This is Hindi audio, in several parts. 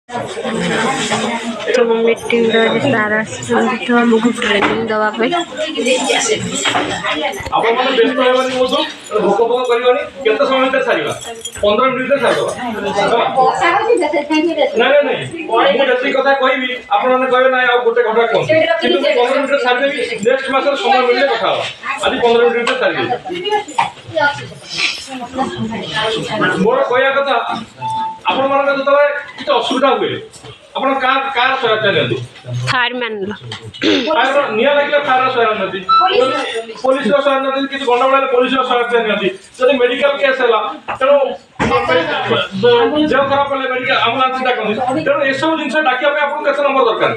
तो मीटिंग सारा तो हमको ट्रेनिंग दवा पे आपण মানে ব্যস্ত হবানি মতো ভোক ভোক করিবানি কেতে সময় ভিতরে সারিবা 15 মিনিট ভিতরে সারবা না না না ମୁଁ ଯେତିକି କଥା କହିବି ଆପଣମାନେ କହିବେ ନାଇଁ ଆଉ ଗୋଟେ ଘଣ୍ଟା କମ କିନ୍ତୁ 15 ମିନିଟ୍ ସାରିଦେବି ନେକ୍ସଟ ମାସରେ ସମୟ ମିଳିଲେ କଥା ହବା ଆଜି 15 ମିନିଟ୍ ଭିତରେ ସାରିଦେବି ମୋର କହିବା କଥା ଆପଣମାନଙ୍କ ଯେତେବେଳେ କିଛି ଅସୁବିଧା ହୁଏ ଆପଣ କାର ସହାୟତା ନିଅନ୍ତି फायरमैन निया लगे फायर सहायता नहीं पुलिस सहायता नहीं किसी गंडगोल पुलिस सहायता नहीं जब मेडिकल केस है तेणु देह खराब हेल्ले मेडिकल आम्बुलांस डाकती तेणु ये सब जिन डाकिया आपको नंबर दरकार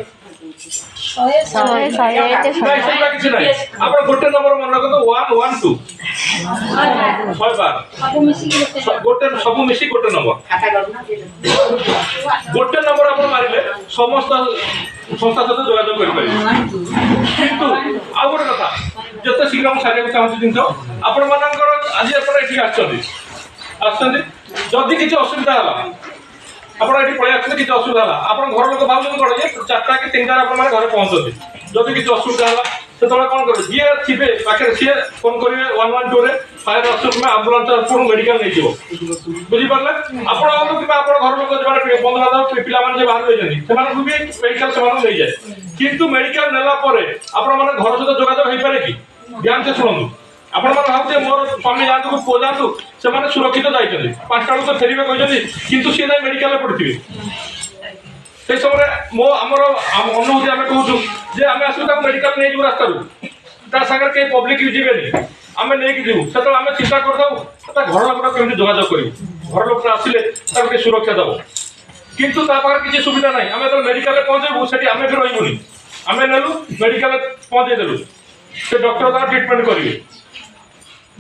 गोटे नंबर मन रखते 112 गोटे सब मिसी गोटे नंबर गोटे नंबर आप मारे समस्त संस्था सहित जोगाजोग कर गोटे कथा जिते शीघ्र मुझे सारे चाहूँ जिन आपण मानकर आज आप जदि किसी असुविधा है आप पलि आस किसी असुविधा है आप घर लोग भाव कौन जे 4टा कि 3टा घर पहुँचती जदि किसी असुविधा है से कौन करेंगे जी थे पाखे सी फोन करेंगे 112 फायर में आम्बुलांस मेडिकल नहीं जीव बुझीपारे आपड़ कि घर लोग जो बंधु बांधव पिला बाहर रही से मेडिकल से नहीं जाए किंतु मेडिकल नेला आपण मैंने घर सहित जोगाजोग हो पारे कि ध्यान से शुणु आपण मैंने भावुचे मोर स्वामी जातु पुओ जातु से सुरक्षित जाइए 5टा तो फेरबे कहते किंतु सी ना मेडिकल पड़े से समय मो आमर अनुभूति आम कहूँ जे आम आसू मेडिकल नहीं जीव रास्ता सागर कहीं पब्लिक भी जीवे आम नहीं जीव से आम चिंता करदे घर लोक कमी जोगाजोग कर घर लोक आसिले सुरक्षा दब किंतु किसी सुविधा ना आम जो मेडिकल पहुँचू से आम भी रही आम नेलु मेडिकल पहुँचेदेलु से डॉक्टर द्वारा ट्रिटमेंट करेंगे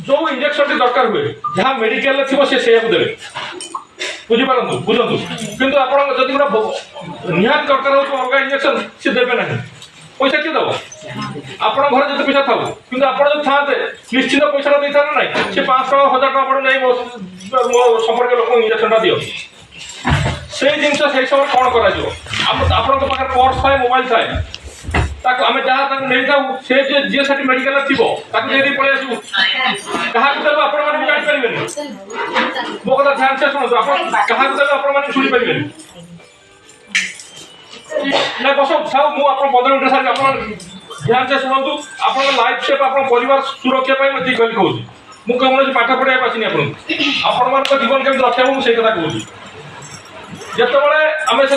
जो इंजेक्शन दरकार हुए जहाँ मेडिकल थी से देवे बुझीपार बुझु कितु आप निहात दरकार हो अलग इंजेक्शन सी देवे ना पैसा किए दब आप घर जिते पैसा था कि आप जो था निश्चित पैसा दे था ना सी 500 1000 टाँग पड़े नहीं मो संपर्क लोक इंजेक्शन दियो से जिन से समय कौन कर पर्स थाए मोबाइल थाए आम जहाँ नहीं था से जी से मेडिकल थी पलि आसू क्या देव आप जापारे मो कथा ध्यान से शुणु क्या देव आप शुणी पारे ना बस था मुझे 15 मिनट सारी आप ध्यान से शुणु आप लाइफ सेफ आप परिवार सुरक्षा मुझे कहूँ मुझे पाठ पढ़ाई आसनी आप जीवन केमी रक्षा मुझे कथा कहूँ जिते आम